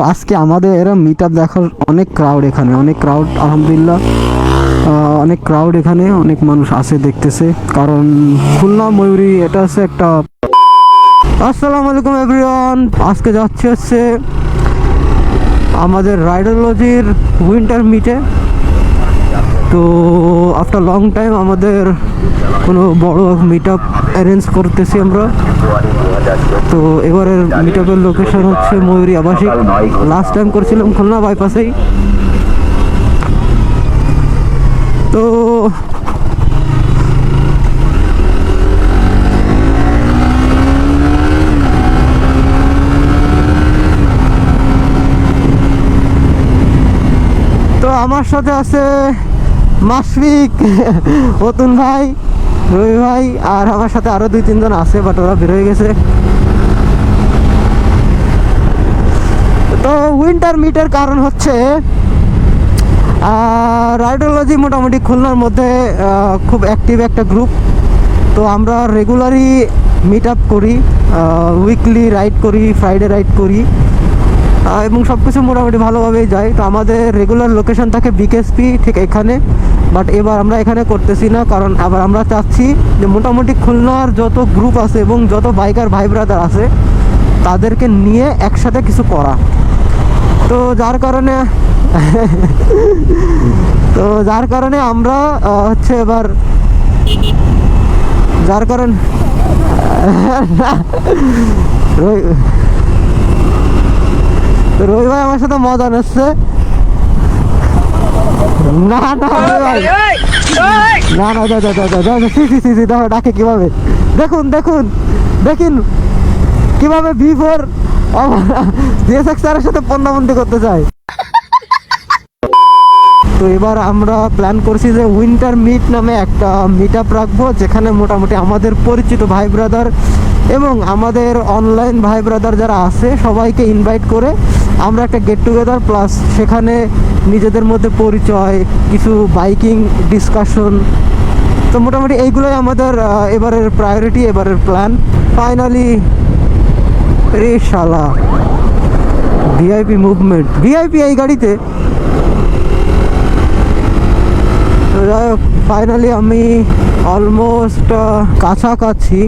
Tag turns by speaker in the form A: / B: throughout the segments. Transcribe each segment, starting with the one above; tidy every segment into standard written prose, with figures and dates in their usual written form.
A: আজকে আমাদের meet up দেখার অনেক ক্রাউড, এখানে অনেক ক্রাউড আলহামদুলিল্লাহ। অনেক ক্রাউড, এখানে অনেক মানুষ আসে দেখতেছে, কারণ খুলনা ময়ূরী এটা হচ্ছে একটা। আসসালামু আলাইকুম এভরিওয়ান, আজকে হচ্ছে আমাদের রাইডোলজির উইন্টার মিটে। তো আফটার লং টাইম আমাদের কোনো বড় মিট আপ অ্যারেঞ্জ করতেছি আমরা। তো এবারের মিট আপের লোকেশন হচ্ছে ময়ূরী আবাসিক। লাস্ট টাইম করছিলাম খুলনা বাইপাসেই। তো আমার সাথে আছে মাশফিক, অতুন ভাই, রবি ভাই, আর আমার সাথে আরো 2-3 জন আছে, বাট ওরা বের হয়ে গেছে। তো উইন্টার মিটের কারণ হচ্ছে রাইডোলজি মোটামুটি খুলনার মধ্যে খুব অ্যাক্টিভ একটা গ্রুপ। তো আমরা রেগুলারই মিট আপ করি, উইকলি রাইড করি, ফ্রাইডে রাইড করি, এবং সব কিছু মোটামুটি ভালোভাবেই যায়। তো আমাদের রেগুলার লোকেশন থাকে বিকেএসপি ঠিক এখানে, বাট এবার আমরা এখানে করতেছি না, কারণ আবার আমরা চাচ্ছি যে মোটামুটি খুলনার যত গ্রুপ আছে এবং যত বাইকার ভাই ব্রাদার আছে তাদেরকে নিয়ে একসাথে কিছু করা। তো যার কারণে আমরা হচ্ছে এবার যার কারণ রবি ভাই আমার সাথে মজা নিচ্ছে। না না ভাই, না না, দেখো ডাকে কিভাবে, দেখুন কিভাবে V4 জিএসএক্স-R এর সাথে পন্দাবন্দি করতে চায়। তো এবার আমরা প্ল্যান করছি যে উইন্টার মিট নামে একটা মিট আপ রাখবো, যেখানে মোটামুটি আমাদের পরিচিত ভাই ব্রাদার এবং আমাদের অনলাইন ভাই ব্রাদার যারা আছে সবাইকে ইনভাইট করে আমরা একটা গেট টুগেদার, প্লাস সেখানে নিজেদের মধ্যে পরিচয়, কিছু বাইকিং ডিসকাশন। তো মোটামুটি এইগুলোই আমাদের এবারের প্রায়োরিটি, এবারের প্ল্যান। ফাইনালি রে শালা ভিআইপি মুভমেন্ট, ভিআইপি এই গাড়িতে। যাই হোক, ফাইনালি আমি অলমোস্ট কাছাকাছি।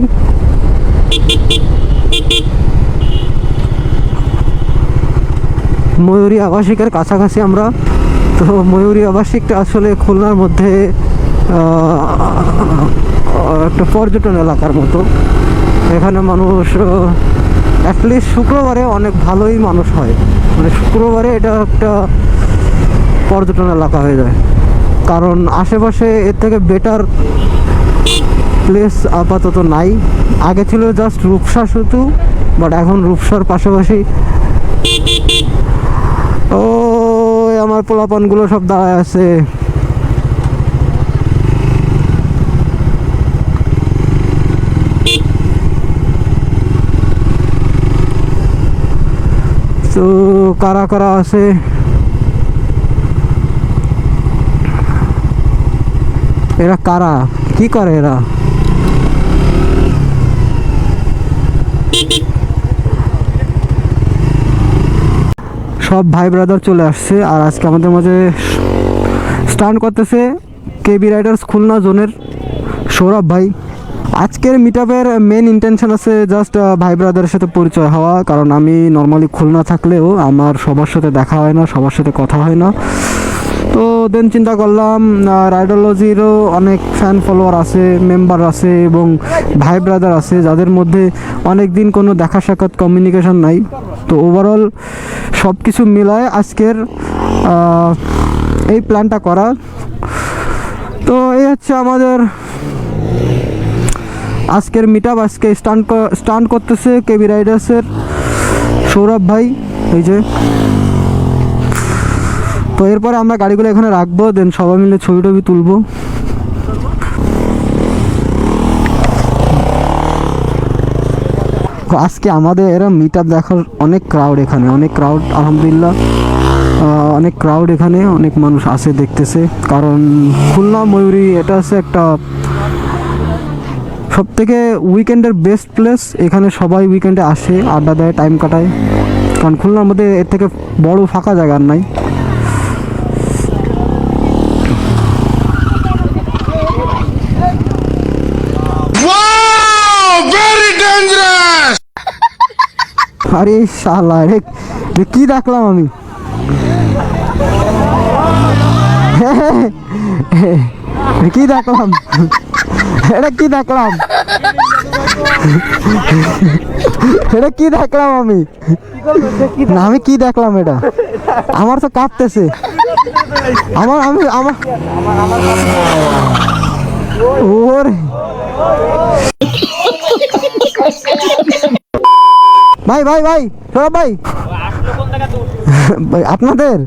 A: ময়ূরী আবাসিকের কাছাকাছি আমরা। তো ময়ূরী আবাসিকটা আসলে খুলনার মধ্যে একটা পর্যটন এলাকার মতো। এখানে মানুষ অ্যাটলিস্ট শুক্রবারে অনেক ভালোই মানুষ হয়, মানে শুক্রবারে এটা একটা পর্যটন এলাকা হয়ে যায়, কারণ আশেপাশে এর থেকে বেটার প্লেস আপাতত নাই। আগে ছিল জাস্ট রূপসা শুধু, বাট এখন রূপসার পাশাপাশি ও আমার পোলাপানগুলো সব দাঁড়ায় আছে। তো কারা কারা আছে, এরা কারা, কি করে এরা? সব ভাই ব্রাদার চলে আসছে, আর আজকে আমাদের মাঝে স্টান্ট করতেছে কেবি রাইডার্স খুলনা জোনের সৌরভ ভাই। আজকের মিট আপের মেন ইন্টেনশন আছে জাস্ট ভাই ব্রাদারের সাথে পরিচয় হওয়া, কারণ আমি নর্মালি খুলনা থাকলেও আমার সবার সাথে দেখা হয় না, সবার সাথে কথা হয় না। তো দেন চিন্তা করলাম রাইডোলজিরও অনেক ফ্যান ফলোয়ার আছে, মেম্বার আছে এবং ভাই ব্রাদার আছে যাদের মধ্যে অনেক দিন কোনো দেখা সাক্ষাৎ কমিউনিকেশন নাই। তো ওভারঅল সব কিছু মিলায় আজকের এই প্ল্যানটা করা। তো এই হচ্ছে আমাদের আজকের মিট আপ। আজকে স্টান্ট করতেছে কেবি রাইডার্সের সৌরভ ভাই, এই যে। তো এরপরে আমরা গাড়িগুলো এখানে রাখবো, দেন সবাই মিলে ছবি টবি তুলবো। আজকে আমাদের মিট আপ দেখার অনেক ক্রাউড, এখানে অনেক ক্রাউড আলহামদুলিল্লাহ। অনেক ক্রাউড, এখানে অনেক মানুষ আসে দেখতেছে, কারণ খুলনা ময়ূরী এটা হচ্ছে একটা সবথেকে উইকেন্ডের বেস্ট প্লেস। এখানে সবাই উইকেন্ডে আসে, আড্ডা দেয়, টাইম কাটায়, কারণ খুলনার মধ্যে এর থেকে বড় ফাঁকা জায়গা আর নাই। আরে শালা রে, কি দেখলাম আমি, কি দেখলাম, এটা কি দেখলাম, এটা কি দেখলাম আমি, না আমি কি দেখলাম, এটা আমার তো কাঁপতেছে, আমার আমি আমার ওরে ভাই ভাই ভাই সৌরভ ভাই, ভাই আপনাদের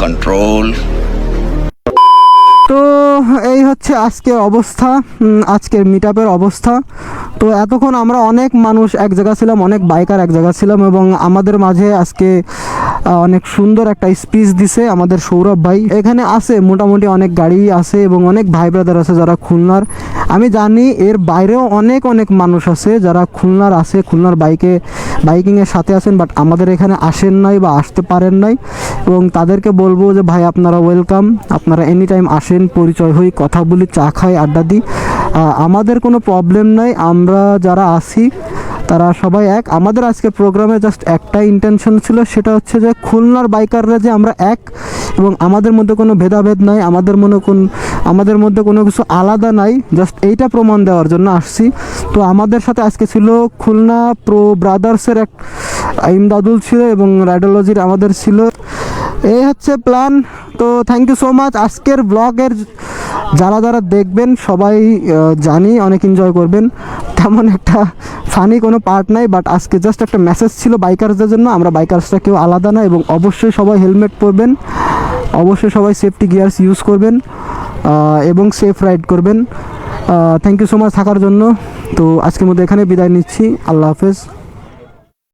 B: কন্ট্রোল।
A: তো এই হচ্ছে আজকের অবস্থা, আজকের মিট আপের অবস্থা। তো এতক্ষণ আমরা অনেক মানুষ এক জায়গা ছিলাম, অনেক বাইকার এক জায়গা ছিলাম, এবং আমাদের মাঝে আজকে অনেক সুন্দর একটা স্পিচ দিছে আমাদের সৌরভ ভাই। এখানে আছে মোটামুটি অনেক গাড়ি আছে এবং অনেক ভাই ব্রাদার আছে যারা খুলনার। আমি জানি এর বাইরেও অনেক অনেক মানুষ আছে যারা খুলনার আছে, খুলনার বাইকিংয়ের সাথে আছেন, বাট আমাদের এখানে আসেন নাই বা আসতে পারেন নাই। এবং তাদেরকে বলবো যে ভাই আপনারা ওয়েলকাম, আপনারা এনি টাইম আসেন, পরিচয় হই, কথা বলি, চা খাই, আড্ডা দিই, আমাদের কোনো প্রবলেম নাই। আমরা যারা আছি তারা সবাই এক। আমাদের আজকে প্রোগ্রামে জাস্ট একটাই ইন্টেনশন ছিল, সেটা হচ্ছে যে খুলনার বাইকাররা যে আমরা এক, এবং আমাদের মধ্যে কোনো ভেদাভেদ নাই, আমাদের মধ্যে কোনো কিছু আলাদা নাই, জাস্ট এইটা প্রমাণ দেওয়ার জন্য আসছি। তো আমাদের সাথে আজকে ছিল খুলনা প্রো ব্রাদার্সের এক ইমদাদুল ছিল এবং রাইডোলজির আমাদের ছিল। এই হচ্ছে প্ল্যান। তো থ্যাংক ইউ সো মাচ। আজকের ব্লগের যারা যারা দেখবেন সবাই জানি অনেক এনজয় করবেন, তেমন একটা ফানি কোনো পার্ট নাই, বাট আজকে জাস্ট একটা মেসেজ ছিল বাইকার্সদের জন্য, আমরা বাইকার্সরা কেউ আলাদা না, এবং অবশ্যই সবাই হেলমেট পরবেন, অবশ্যই সবাই সেফটি গিয়ার্স ইউজ করবেন এবং সেফ রাইড করবেন। থ্যাংক ইউ সো মাচ থাকার জন্য। তো আজকের মধ্যে এখানে বিদায় নিচ্ছি, আল্লাহ হাফেজ।